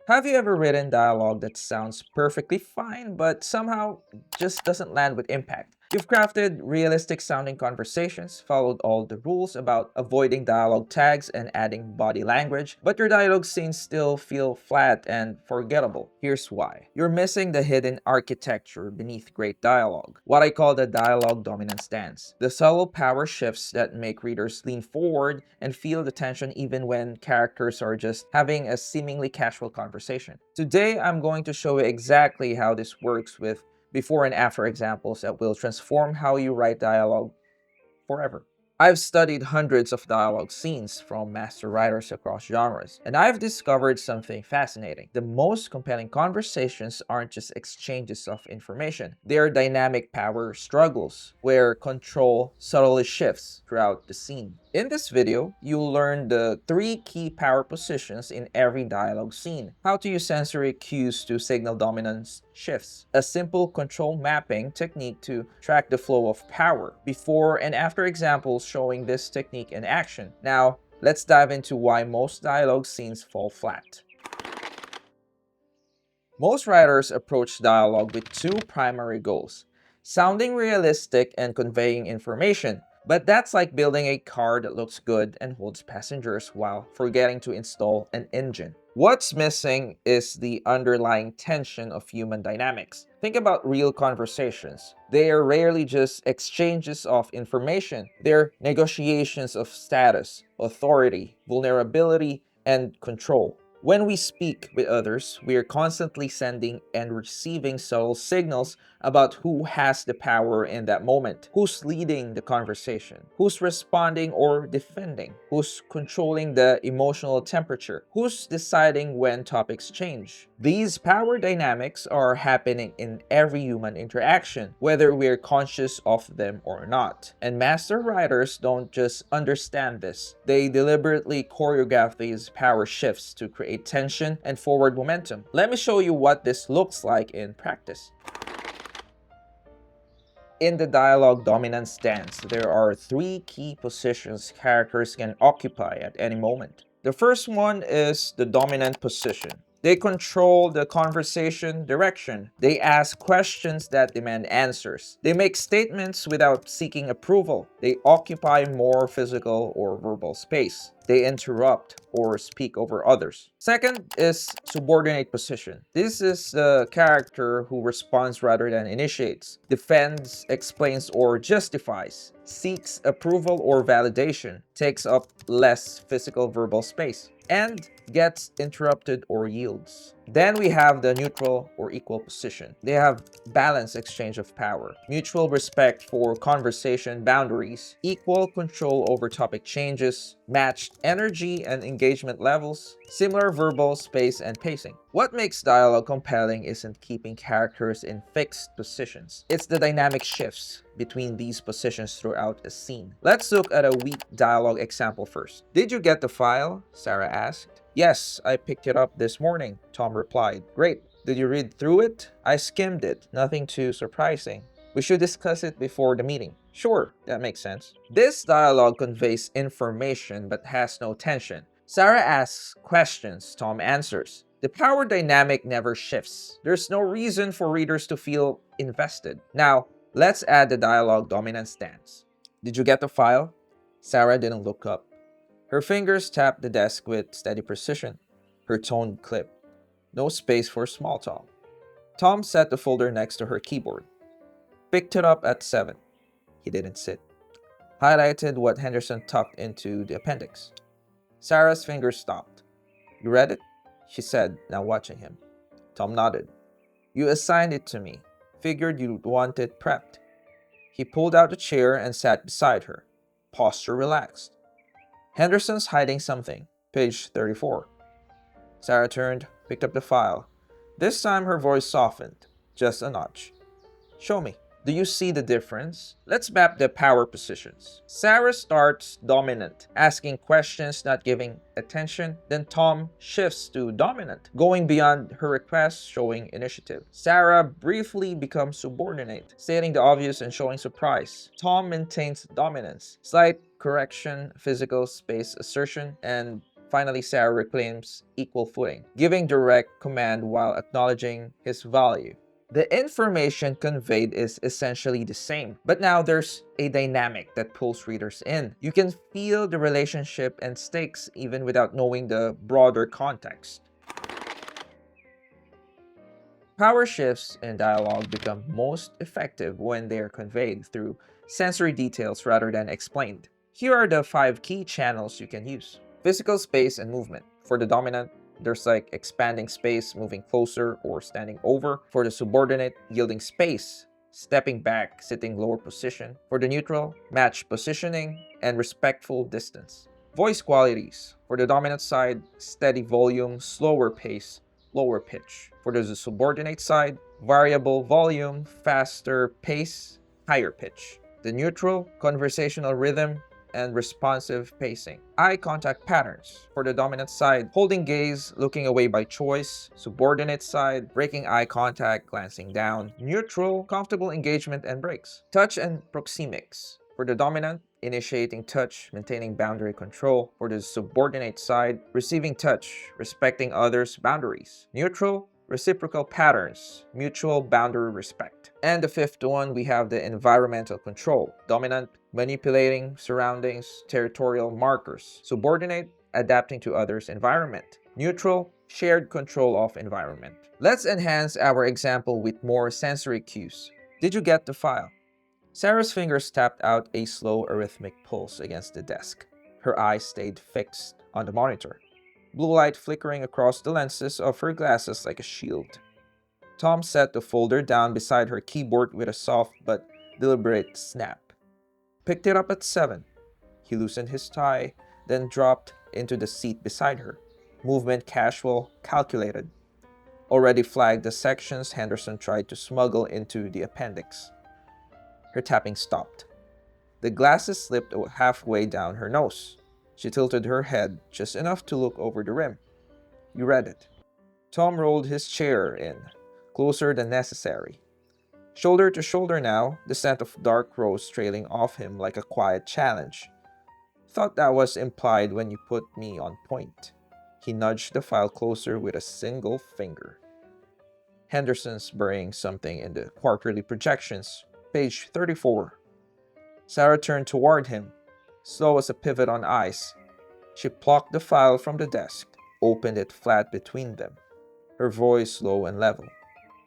Have you ever written dialogue that sounds perfectly fine, but somehow just doesn't land with impact? You've crafted realistic sounding conversations, followed all the rules about avoiding dialogue tags and adding body language, but your dialogue scenes still feel flat and forgettable. Here's why. You're missing the hidden architecture beneath great dialogue, what I call the dialogue dominance stance. The subtle power shifts that make readers lean forward and feel the tension even when characters are just having a seemingly casual conversation. Today, I'm going to show you exactly how this works with before and after examples that will transform how you write dialogue forever. I've studied hundreds of dialogue scenes from master writers across genres, and I've discovered something fascinating. The most compelling conversations aren't just exchanges of information, they're dynamic power struggles where control subtly shifts throughout the scene. In this video, you'll learn the three key power positions in every dialogue scene, how to use sensory cues to signal dominance shifts, a simple control mapping technique to track the flow of power, before and after examples showing this technique in action. Now, let's dive into why most dialogue scenes fall flat. Most writers approach dialogue with two primary goals: sounding realistic and conveying information. But that's like building a car that looks good and holds passengers while forgetting to install an engine. What's missing is the underlying tension of human dynamics. Think about real conversations. They are rarely just exchanges of information, they're negotiations of status, authority, vulnerability, and control. When we speak with others, we are constantly sending and receiving subtle signals about who has the power in that moment, who's leading the conversation, who's responding or defending, who's controlling the emotional temperature, who's deciding when topics change. These power dynamics are happening in every human interaction, whether we're conscious of them or not. And master writers don't just understand this, they deliberately choreograph these power shifts to create tension and forward momentum. Let me show you what this looks like in practice. In the dialogue dominance stance, there are three key positions characters can occupy at any moment. The first one is the dominant position. They control the conversation direction. They ask questions that demand answers. They make statements without seeking approval. They occupy more physical or verbal space. They interrupt or speak over others. Second is subordinate position. This is the character who responds rather than initiates, defends, explains, or justifies, seeks approval or validation, takes up less physical verbal space, and gets interrupted or yields. Then we have the neutral or equal position. They have balanced exchange of power, mutual respect for conversation boundaries, equal control over topic changes, matched energy and engagement levels, similar verbal space and pacing. What makes dialogue compelling isn't keeping characters in fixed positions. It's the dynamic shifts between these positions throughout a scene. Let's look at a weak dialogue example first. Did you get the file? Sarah asked. Yes, I picked it up this morning, Tom replied. Great. Did you read through it? I skimmed it. Nothing too surprising. We should discuss it before the meeting. Sure, that makes sense. This dialogue conveys information but has no tension. Sarah asks questions, Tom answers. The power dynamic never shifts. There's no reason for readers to feel invested. Now, let's add the dialogue dominance stance. Did you get the file? Sarah didn't look up. Her fingers tapped the desk with steady precision. Her tone clipped. No space for small talk. Tom set the folder next to her keyboard. Picked it up at 7. He didn't sit. Highlighted what Henderson tucked into the appendix. Sarah's fingers stopped. You read it? She said, now watching him. Tom nodded. You assigned it to me. Figured you'd want it prepped. He pulled out a chair and sat beside her. Posture relaxed. Henderson's hiding something. Page 34. Sarah turned, picked up the file. This time her voice softened, just a notch. Show me. Do you see the difference? Let's map the power positions. Sarah starts dominant, asking questions, not giving attention. Then Tom shifts to dominant, going beyond her request, showing initiative. Sarah briefly becomes subordinate, stating the obvious and showing surprise. Tom maintains dominance, slight correction, physical space assertion, and Finally, Sarah reclaims equal footing, giving direct command while acknowledging his value. The information conveyed is essentially the same, but now there's a dynamic that pulls readers in. You can feel the relationship and stakes even without knowing the broader context. Power shifts in dialogue become most effective when they are conveyed through sensory details rather than explained. Here are the 5 key channels you can use. Physical space and movement. For the dominant, there's like expanding space, moving closer or standing over. For the subordinate, yielding space, stepping back, sitting lower position. For the neutral, match positioning and respectful distance. Voice qualities. For the dominant side, steady volume, slower pace, lower pitch. For the subordinate side, variable volume, faster pace, higher pitch. The neutral, conversational rhythm, and responsive pacing. Eye contact patterns. For the dominant side, holding gaze, looking away by choice. Subordinate side, breaking eye contact, glancing down. Neutral, comfortable engagement and breaks. Touch and proxemics. For the dominant, initiating touch, maintaining boundary control. For the subordinate side, receiving touch, respecting others' boundaries. Neutral, reciprocal patterns, mutual boundary respect. And the 5th one, we have the environmental control. Dominant, manipulating surroundings, territorial markers. Subordinate, adapting to others' environment. Neutral, shared control of environment. Let's enhance our example with more sensory cues. Did you get the file? Sarah's fingers tapped out a slow arrhythmic pulse against the desk. Her eyes stayed fixed on the monitor, blue light flickering across the lenses of her glasses like a shield. Tom set the folder down beside her keyboard with a soft but deliberate snap. Picked it up at 7. He loosened his tie, then dropped into the seat beside her. Movement casual, calculated. Already flagged the sections Henderson tried to smuggle into the appendix. Her tapping stopped. The glasses slipped halfway down her nose. She tilted her head just enough to look over the rim. You read it. Tom rolled his chair in, closer than necessary. Shoulder to shoulder now, the scent of dark rose trailing off him like a quiet challenge. Thought that was implied when you put me on point. He nudged the file closer with a single finger. Henderson's burying something in the quarterly projections, page 34. Sarah turned toward him, slow as a pivot on ice. She plucked the file from the desk, opened it flat between them, her voice low and level.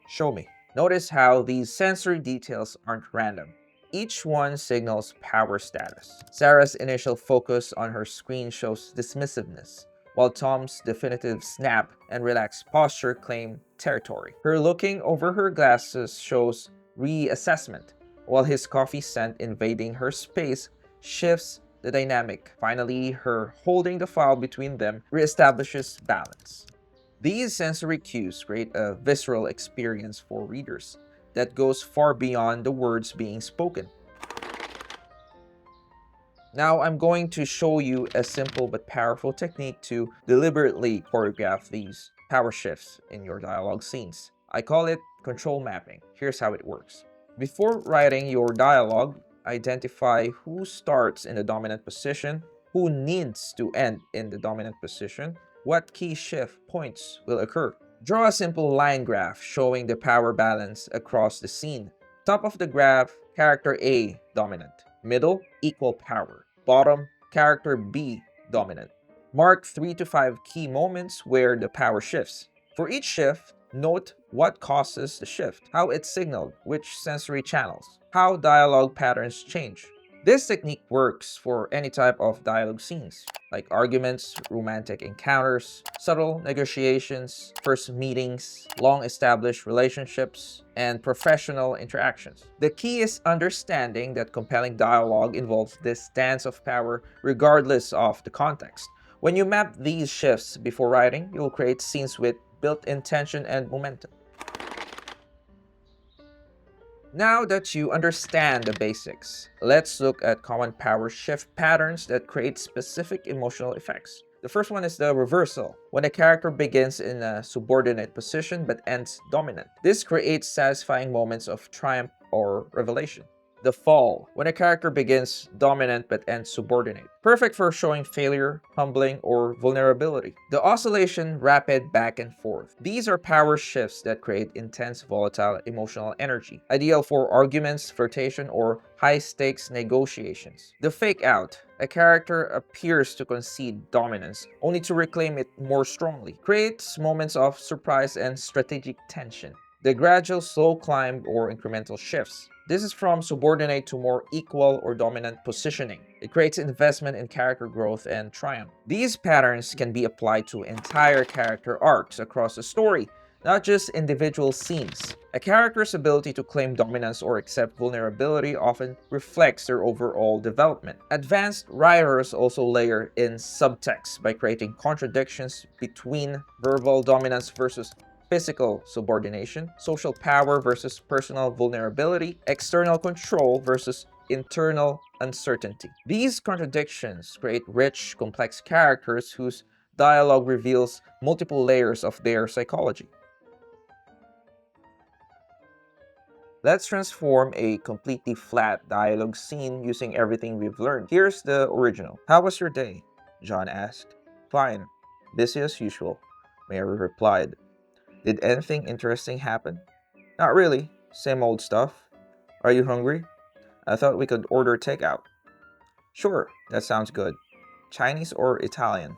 Show me. Notice how these sensory details aren't random. Each one signals power status. Sarah's initial focus on her screen shows dismissiveness, while Tom's definitive snap and relaxed posture claim territory. Her looking over her glasses shows reassessment, while his coffee scent invading her space shifts the dynamic. Finally, her holding the file between them reestablishes balance. These sensory cues create a visceral experience for readers that goes far beyond the words being spoken. Now I'm going to show you a simple but powerful technique to deliberately choreograph these power shifts in your dialogue scenes. I call it control mapping. Here's how it works. Before writing your dialogue, identify who starts in the dominant position, who needs to end in the dominant position, what key shift points will occur. Draw a simple line graph showing the power balance across the scene. Top of the graph, character A, dominant. Middle, equal power. Bottom, character B, dominant. Mark 3 to 5 key moments where the power shifts. For each shift, note what causes the shift, how it's signaled, which sensory channels, how dialogue patterns change. This technique works for any type of dialogue scenes, like arguments, romantic encounters, subtle negotiations, first meetings, long-established relationships, and professional interactions. The key is understanding that compelling dialogue involves this dance of power regardless of the context. When you map these shifts before writing, you'll create scenes with built-in tension and momentum. Now that you understand the basics, let's look at common power shift patterns that create specific emotional effects. The first one is the reversal, when a character begins in a subordinate position but ends dominant. This creates satisfying moments of triumph or revelation. The fall, when a character begins dominant but ends subordinate. Perfect for showing failure, humbling, or vulnerability. The oscillation, rapid back and forth. These are power shifts that create intense, volatile emotional energy, ideal for arguments, flirtation, or high-stakes negotiations. The fake out, a character appears to concede dominance, only to reclaim it more strongly, creates moments of surprise and strategic tension. The gradual slow climb or incremental shifts. This is from subordinate to more equal or dominant positioning. It creates investment in character growth and triumph. These patterns can be applied to entire character arcs across a story, not just individual scenes. A character's ability to claim dominance or accept vulnerability often reflects their overall development. Advanced writers also layer in subtext by creating contradictions between verbal dominance versus physical subordination, social power versus personal vulnerability, external control versus internal uncertainty. These contradictions create rich, complex characters whose dialogue reveals multiple layers of their psychology. Let's transform a completely flat dialogue scene using everything we've learned. Here's the original. How was your day? John asked. Fine. Busy as usual, Mary replied. Did anything interesting happen? Not really. Same old stuff. Are you hungry? I thought we could order takeout. Sure, that sounds good. Chinese or Italian?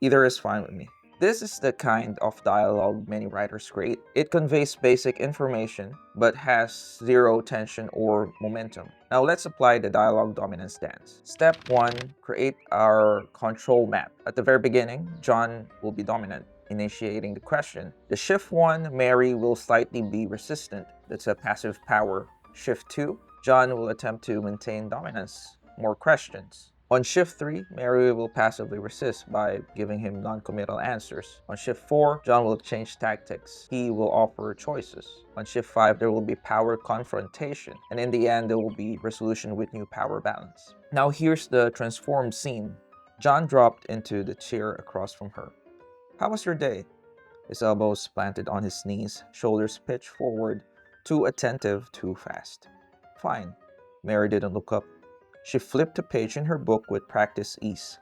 Either is fine with me. This is the kind of dialogue many writers create. It conveys basic information, but has zero tension or momentum. Now let's apply the dialogue dominance dance. Step 1, create our control map. At the very beginning, John will be dominant, initiating the question. The shift 1, Mary will slightly be resistant. That's a passive power. Shift 2, John will attempt to maintain dominance. More questions. On shift 3, Mary will passively resist by giving him non-committal answers. On shift 4, John will change tactics. He will offer choices. On shift 5, there will be power confrontation. And in the end, there will be resolution with new power balance. Now here's the transformed scene. John dropped into the chair across from her. How was your day? His elbows planted on his knees, shoulders pitched forward, too attentive, too fast. Fine. Mary didn't look up. She flipped a page in her book with practiced ease,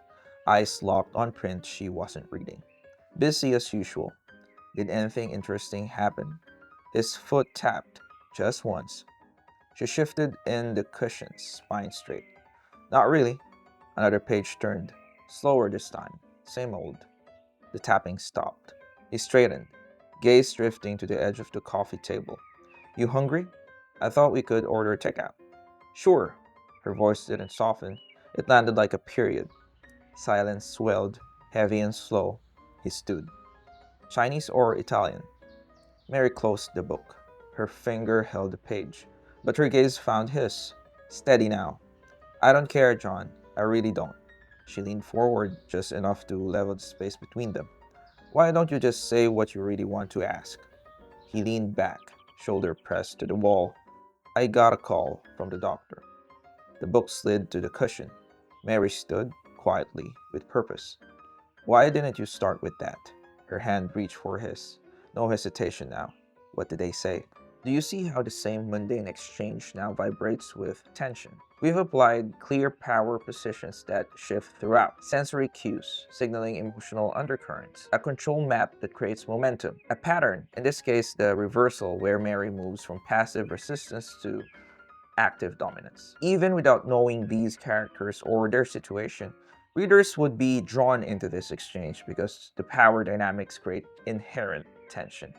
eyes locked on print she wasn't reading. Busy as usual. Did anything interesting happen? His foot tapped, just once. She shifted in the cushions, spine straight. Not really. Another page turned, slower this time, same old. The tapping stopped. He straightened, gaze drifting to the edge of the coffee table. You hungry? I thought we could order takeout. Sure. Her voice didn't soften. It landed like a period. Silence swelled, heavy and slow. He stood. Chinese or Italian? Mary closed the book. Her finger held the page, but her gaze found his. Steady now. I don't care, John. I really don't. She leaned forward just enough to level the space between them. Why don't you just say what you really want to ask? He leaned back, shoulder pressed to the wall. I got a call from the doctor. The book slid to the cushion. Mary stood, quietly, with purpose. Why didn't you start with that? Her hand reached for his. No hesitation now. What did they say? Do you see how the same mundane exchange now vibrates with tension? We've applied clear power positions that shift throughout, sensory cues, signaling emotional undercurrents, a control map that creates momentum, a pattern, in this case the reversal where Mary moves from passive resistance to active dominance. Even without knowing these characters or their situation, readers would be drawn into this exchange because the power dynamics create inherent tension.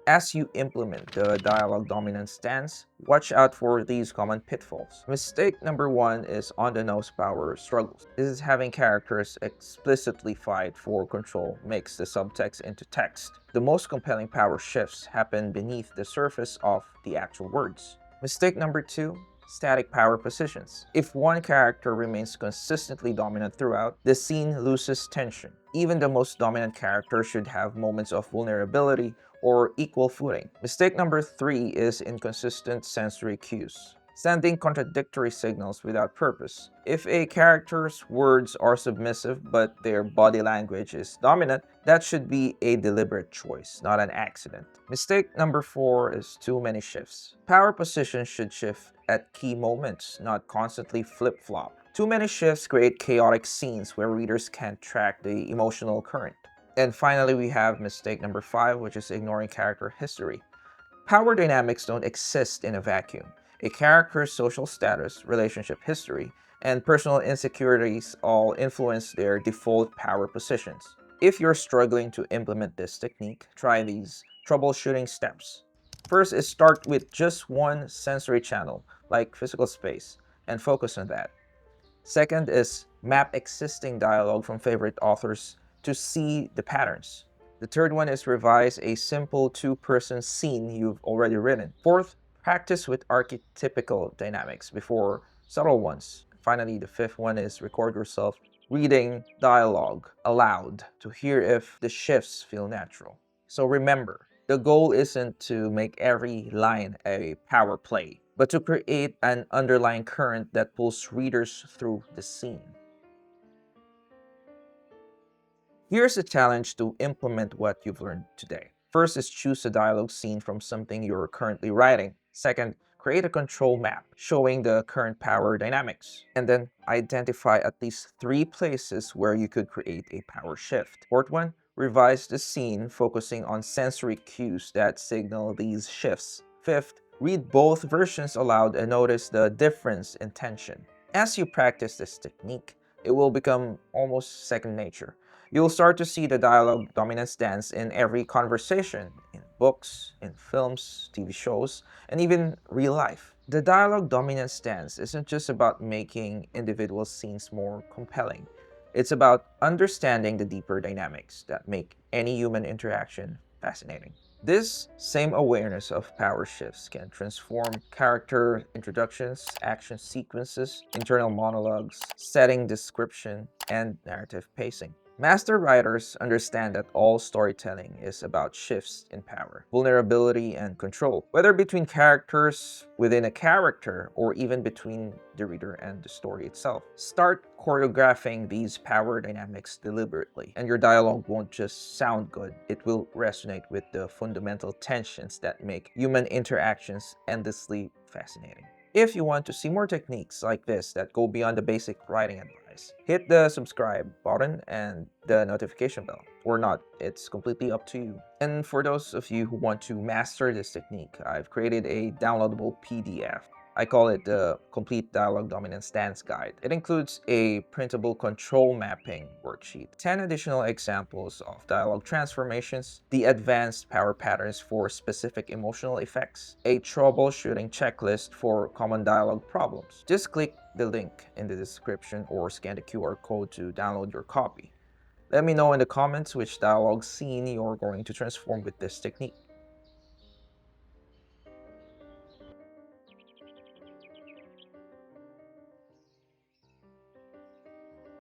As you implement the dialogue dominance stance, watch out for these common pitfalls. Mistake number 1 is on-the-nose power struggles. This is having characters explicitly fight for control makes the subtext into text. The most compelling power shifts happen beneath the surface of the actual words. Mistake number 2, static power positions. If one character remains consistently dominant throughout, the scene loses tension. Even the most dominant character should have moments of vulnerability or equal footing. Mistake number 3 is inconsistent sensory cues. sending contradictory signals without purpose. If a character's words are submissive but their body language is dominant, that should be a deliberate choice, not an accident. Mistake number 4 is too many shifts. Power positions should shift at key moments, not constantly flip-flop. Too many shifts create chaotic scenes where readers can't track the emotional current. And finally, we have mistake number 5, which is ignoring character history. Power dynamics don't exist in a vacuum. A character's social status, relationship history, and personal insecurities all influence their default power positions. If you're struggling to implement this technique, try these troubleshooting steps. First is start with just one sensory channel, like physical space, and focus on that. Second is map existing dialogue from favorite authors to see the patterns. The third one is revise a simple two-person scene you've already written. Fourth, practice with archetypical dynamics before subtle ones. Finally, the fifth one is record yourself reading dialogue aloud to hear if the shifts feel natural. So remember, the goal isn't to make every line a power play, but to create an underlying current that pulls readers through the scene. Here's a challenge to implement what you've learned today. First is choose a dialogue scene from something you're currently writing. Second, create a control map showing the current power dynamics. And then identify at least 3 places where you could create a power shift. Fourth one, revise the scene focusing on sensory cues that signal these shifts. Fifth, read both versions aloud and notice the difference in tension. As you practice this technique, it will become almost second nature. You'll start to see the dialogue dominance dance in every conversation, in books, in films, TV shows, and even real life. The dialogue dominance dance isn't just about making individual scenes more compelling. It's about understanding the deeper dynamics that make any human interaction fascinating. This same awareness of power shifts can transform character introductions, action sequences, internal monologues, setting description, and narrative pacing. Master writers understand that all storytelling is about shifts in power, vulnerability, and control, whether between characters, within a character, or even between the reader and the story itself. Start choreographing these power dynamics deliberately, and your dialogue won't just sound good, it will resonate with the fundamental tensions that make human interactions endlessly fascinating. If you want to see more techniques like this that go beyond the basic writing advice, hit the subscribe button and the notification bell. Or not, it's completely up to you. And for those of you who want to master this technique, I've created a downloadable PDF. I call it the Complete Dialogue Dominance Stance Guide. It includes a printable control mapping worksheet, 10 additional examples of dialogue transformations, the advanced power patterns for specific emotional effects, a troubleshooting checklist for common dialogue problems. Just click the link in the description or scan the QR code to download your copy. Let me know in the comments which dialogue scene you're going to transform with this technique.